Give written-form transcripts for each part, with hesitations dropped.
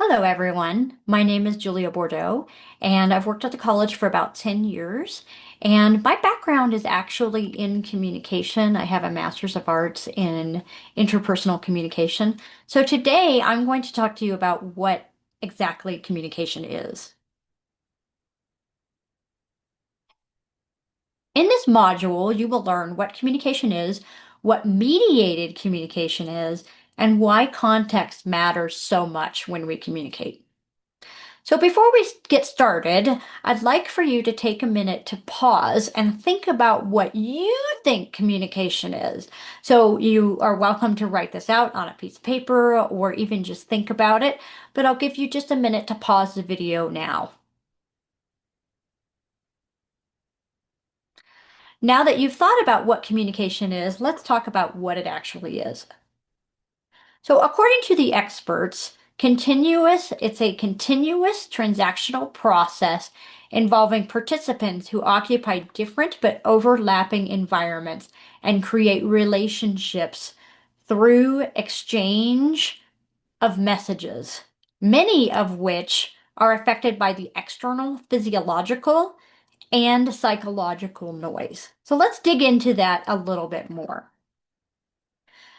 Hello, everyone. My name is Julia Bordeaux, and I've worked at the college for about 10 years. And my background is actually in communication. I have a Master's of Arts in interpersonal communication. So today I'm going to talk to you about what exactly communication is. In this module, you will learn what communication is, what mediated communication is, and why context matters so much when we communicate. So before we get started, I'd like for you to take a minute to pause and think about what you think communication is. So you are welcome to write this out on a piece of paper or even just think about it, but I'll give you just a minute to pause the video now. Now that you've thought about what communication is, let's talk about what it actually is. So according to the experts, it's a continuous transactional process involving participants who occupy different but overlapping environments and create relationships through exchange of messages, many of which are affected by the external physiological and psychological noise. So let's dig into that a little bit more.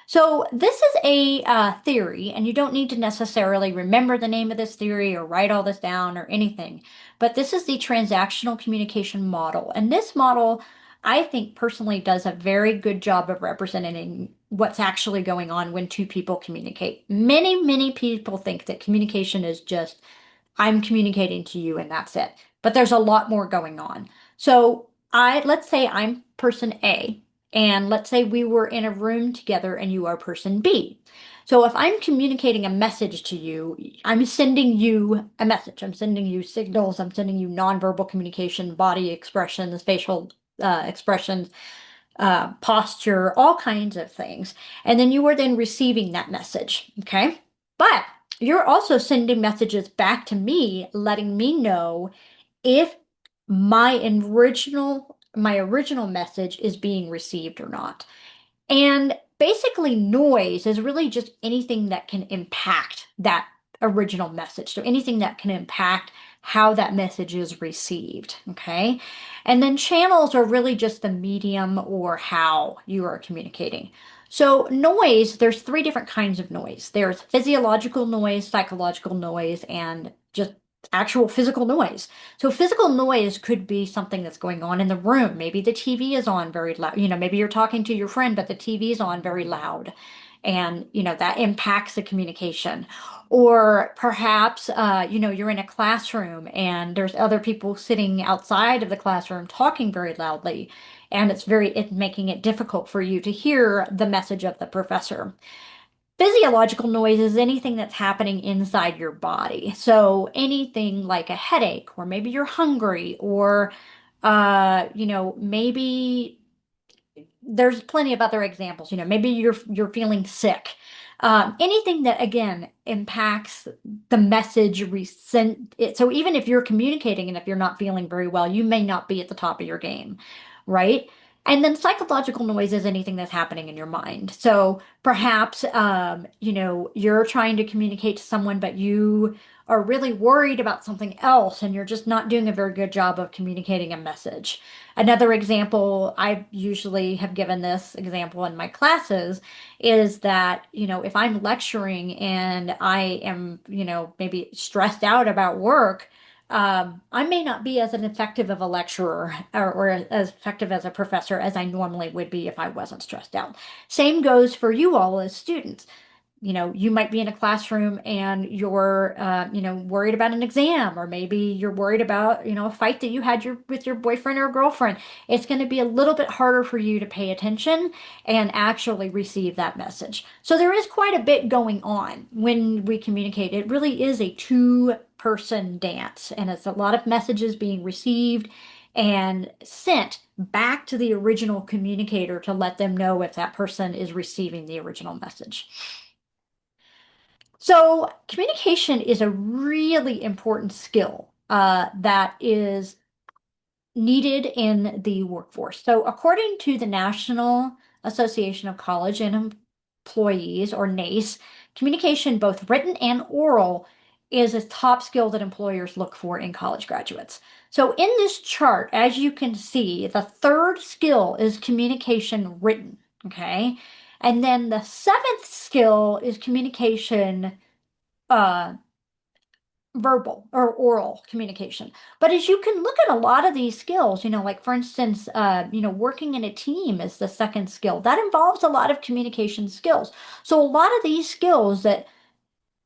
So this is a theory, and you don't need to necessarily remember the name of this theory or write all this down or anything. But this is the transactional communication model. And this model, I think personally, does a very good job of representing what's actually going on when two people communicate. Many people think that communication is just, I'm communicating to you and that's it. But there's a lot more going on. So let's say I'm person A. And let's say we were in a room together and you are person B. So if I'm communicating a message to you, I'm sending you a message. I'm sending you signals. I'm sending you nonverbal communication, body expressions, facial expressions, posture, all kinds of things. And then you are then receiving that message. Okay. But you're also sending messages back to me, letting me know if my original message is being received or not. And basically noise is really just anything that can impact that original message. So anything that can impact how that message is received, okay? And then channels are really just the medium or how you are communicating. So noise, there's three different kinds of noise. There's physiological noise, psychological noise, and just actual physical noise. So physical noise could be something that's going on in the room. Maybe the TV is on very loud. Maybe you're talking to your friend, but the TV is on very loud. And, that impacts the communication. Or perhaps, you're in a classroom and there's other people sitting outside of the classroom talking very loudly. And it's making it difficult for you to hear the message of the professor. Physiological noise is anything that's happening inside your body. So anything like a headache, or maybe you're hungry, or maybe there's plenty of other examples. Maybe you're feeling sick. Anything that again impacts the message we send it. So even if you're communicating and if you're not feeling very well, you may not be at the top of your game, right? And then psychological noise is anything that's happening in your mind. So perhaps you're trying to communicate to someone, but you are really worried about something else and you're just not doing a very good job of communicating a message. Another example, I usually have given this example in my classes, is that, if I'm lecturing and I am, maybe stressed out about work, I may not be as an effective of a lecturer or as effective as a professor as I normally would be if I wasn't stressed out. Same goes for you all as students. You might be in a classroom and you're, worried about an exam, or maybe you're worried about, a fight that you had with your boyfriend or girlfriend. It's going to be a little bit harder for you to pay attention and actually receive that message. So there is quite a bit going on when we communicate. It really is a two-person dance, and it's a lot of messages being received and sent back to the original communicator to let them know if that person is receiving the original message. So communication is a really important skill that is needed in the workforce. So according to the National Association of College and Employees, or NACE, communication, both written and oral, is a top skill that employers look for in college graduates. So in this chart, as you can see, the third skill is communication written, okay? And then the seventh skill is communication uh, verbal or oral communication. But as you can look at a lot of these skills, like for instance, working in a team is the second skill. That involves a lot of communication skills. So a lot of these skills that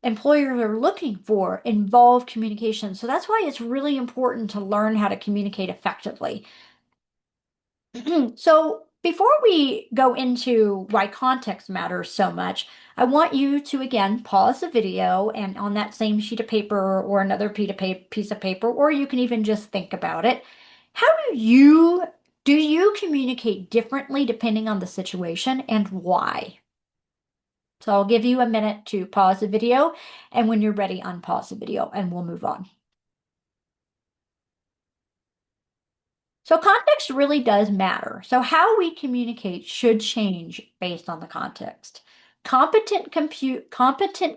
employers are looking for involve communication. So that's why it's really important to learn how to communicate effectively. So before we go into why context matters so much, I want you to again pause the video and on that same sheet of paper or another piece of paper, or you can even just think about it. How do you communicate differently depending on the situation and why? So I'll give you a minute to pause the video, and when you're ready, unpause the video and we'll move on. So context really does matter. So how we communicate should change based on the context. Competent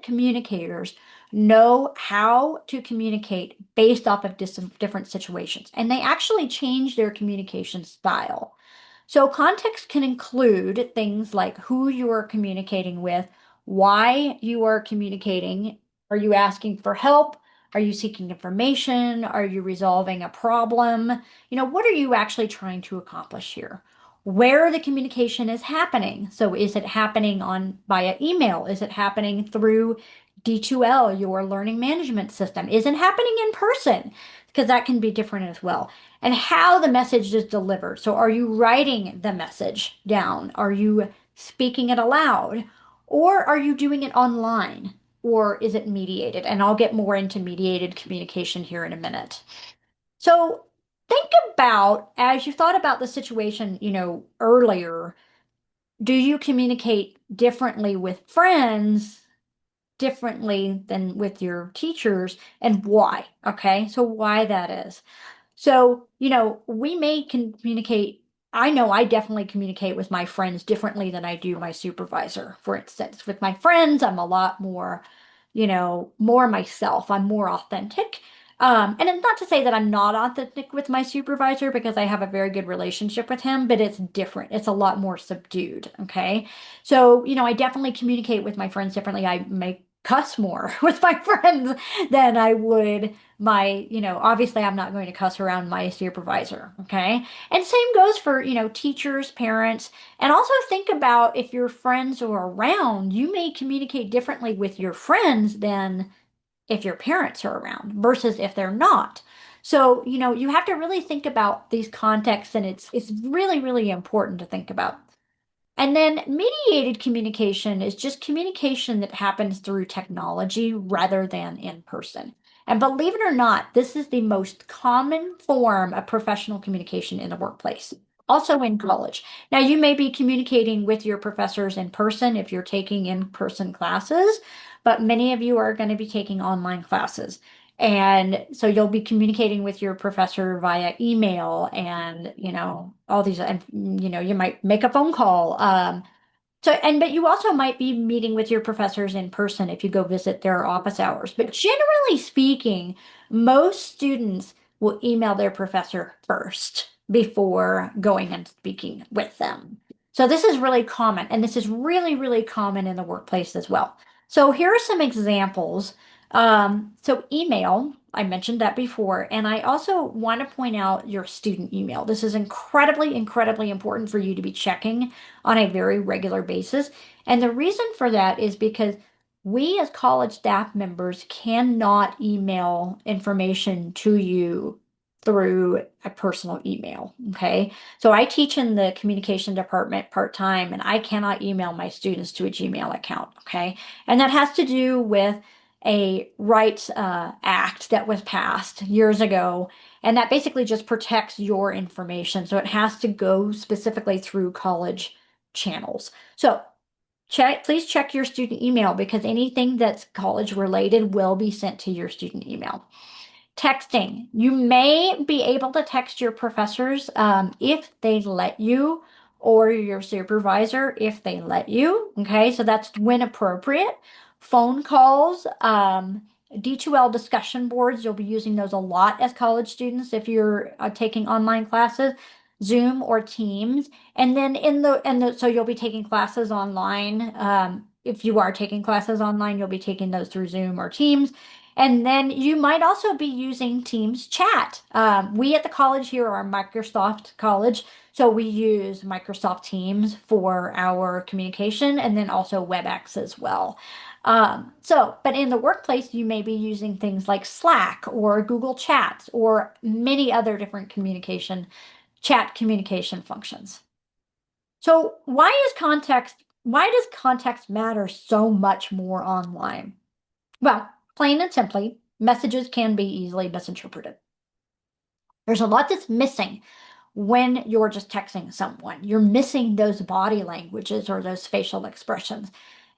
communicators know how to communicate based off of different situations, and they actually change their communication style. So context can include things like who you are communicating with, why you are communicating. Are you asking for help? Are you seeking information? Are you resolving a problem? What are you actually trying to accomplish here? Where the communication is happening. So is it happening on via email? Is it happening through D2L, your learning management system? Is it happening in person? Because that can be different as well. And how the message is delivered. So are you writing the message down? Are you speaking it aloud? Or are you doing it online? Or is it mediated? And I'll get more into mediated communication here in a minute. So think about, as you thought about the situation, earlier, do you communicate differently with friends, differently than with your teachers, and why? Okay, so why that is. So, we may communicate. I know I definitely communicate with my friends differently than I do my supervisor. For instance, with my friends, I'm a lot more, more myself. I'm more authentic. And it's not to say that I'm not authentic with my supervisor because I have a very good relationship with him, but it's different. It's a lot more subdued. Okay. So, I definitely communicate with my friends differently. I may cuss more with my friends than I would obviously I'm not going to cuss around my supervisor, okay? And same goes for, teachers, parents, and also think about if your friends are around, you may communicate differently with your friends than if your parents are around versus if they're not. So, you have to really think about these contexts and it's really, really important to think about. And then mediated communication is just communication that happens through technology rather than in person. And believe it or not, this is the most common form of professional communication in the workplace, also in college. Now, you may be communicating with your professors in person if you're taking in-person classes, but many of you are going to be taking online classes. And so you'll be communicating with your professor via email and, all these, and, you might make a phone call. But you also might be meeting with your professors in person if you go visit their office hours. But generally speaking, most students will email their professor first before going and speaking with them. So this is really common, and this is really, really common in the workplace as well. So here are some examples. So email, I mentioned that before, and I also want to point out your student email. This is incredibly, incredibly important for you to be checking on a very regular basis. And the reason for that is because we as college staff members cannot email information to you through a personal email. Okay. So I teach in the communication department part-time and I cannot email my students to a Gmail account. Okay. And that has to do with a rights act that was passed years ago and that basically just protects your information. So it has to go specifically through college channels. So please check your student email because anything that's college related will be sent to your student email. Texting. You may be able to text your professors if they let you, or your supervisor if they let you. Okay, so that's when appropriate. Phone calls, D2L discussion boards, you'll be using those a lot as college students if you're taking online classes, Zoom or Teams. And then so you'll be taking classes online. If you are taking classes online, you'll be taking those through Zoom or Teams. And then you might also be using Teams chat. We at the college here are Microsoft College, so we use Microsoft Teams for our communication and then also WebEx as well. But in the workplace, you may be using things like Slack or Google Chats or many other different chat communication functions. So why does context matter so much more online? Well, plain and simply, messages can be easily misinterpreted. There's a lot that's missing when you're just texting someone. You're missing those body languages or those facial expressions.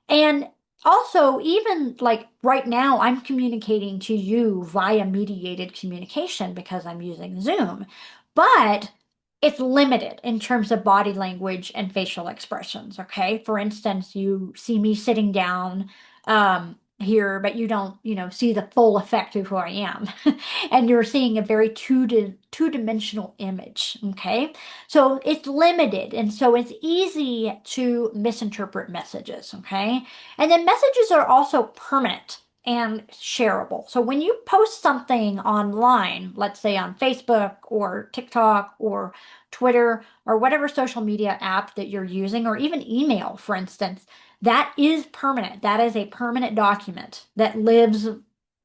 And also, even like right now, I'm communicating to you via mediated communication because I'm using Zoom, but it's limited in terms of body language and facial expressions. Okay. For instance, you see me sitting down here, but you don't, see the full effect of who I am. And you're seeing a very two-dimensional image. Okay. So it's limited, and so it's easy to misinterpret messages, okay? And then messages are also permanent and shareable. So when you post something online, let's say on Facebook or TikTok or Twitter or whatever social media app that you're using, or even email, for instance, that is permanent. That is a permanent document that lives,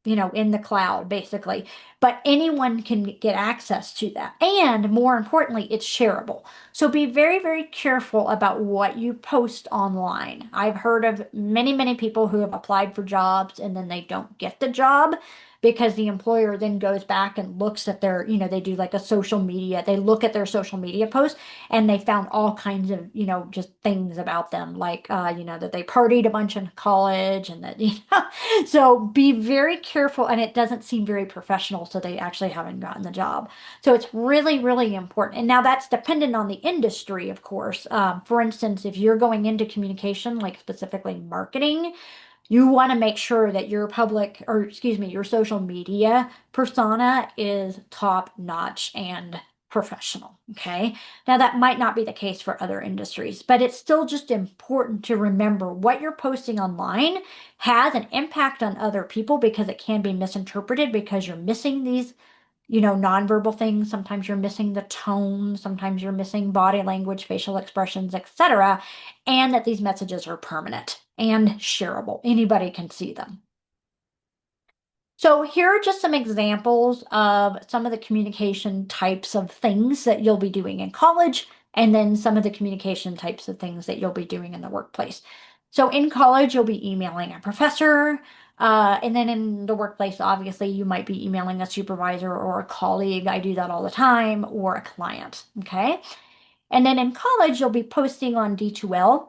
in the cloud, basically. But anyone can get access to that. And more importantly, it's shareable. So be very, very careful about what you post online. I've heard of many, many people who have applied for jobs and then they don't get the job because the employer then goes back and looks at they do like a social media, they look at their social media posts and they found all kinds of, just things about them, like, that they partied a bunch in college and that, so be very careful. And it doesn't seem very professional. So they actually haven't gotten the job. So it's really, really important. And now that's dependent on the industry, of course. For instance, if you're going into communication, like specifically marketing, you want to make sure that your social media persona is top notch and professional. Okay. Now, that might not be the case for other industries, but it's still just important to remember what you're posting online has an impact on other people because it can be misinterpreted because you're missing these nonverbal things. Sometimes you're missing the tone, sometimes you're missing body language, facial expressions, etc. And that these messages are permanent and shareable. Anybody can see them. So here are just some examples of some of the communication types of things that you'll be doing in college, and then some of the communication types of things that you'll be doing in the workplace. So in college, you'll be emailing a professor, and then in the workplace, obviously, you might be emailing a supervisor or a colleague. I do that all the time, or a client. Okay. And then in college, you'll be posting on D2L,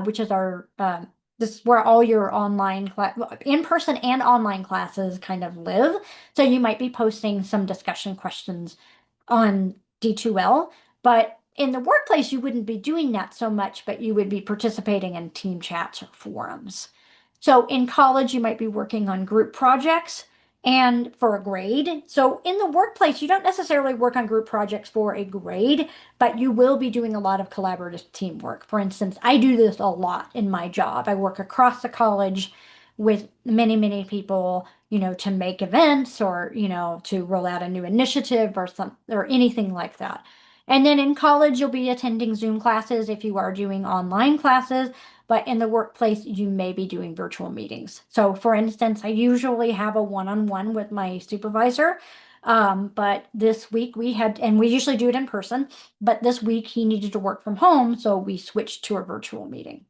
which is this is where all your in-person and online classes kind of live. So you might be posting some discussion questions on D2L, but in the workplace, you wouldn't be doing that so much, but you would be participating in team chats or forums. So in college, you might be working on group projects and for a grade. So in the workplace, you don't necessarily work on group projects for a grade, but you will be doing a lot of collaborative teamwork. For instance, I do this a lot in my job. I work across the college with many, many people, to make events or, to roll out a new initiative or anything like that. And then in college, you'll be attending Zoom classes if you are doing online classes, but in the workplace, you may be doing virtual meetings. So for instance, I usually have a one-on-one with my supervisor. But this week and we usually do it in person, but this week he needed to work from home, so we switched to a virtual meeting.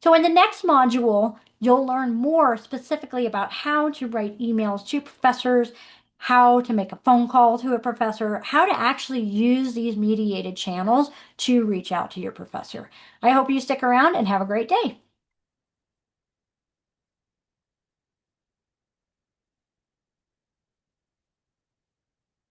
So in the next module, you'll learn more specifically about how to write emails to professors, how to make a phone call to a professor, how to actually use these mediated channels to reach out to your professor. I hope you stick around and have a great day.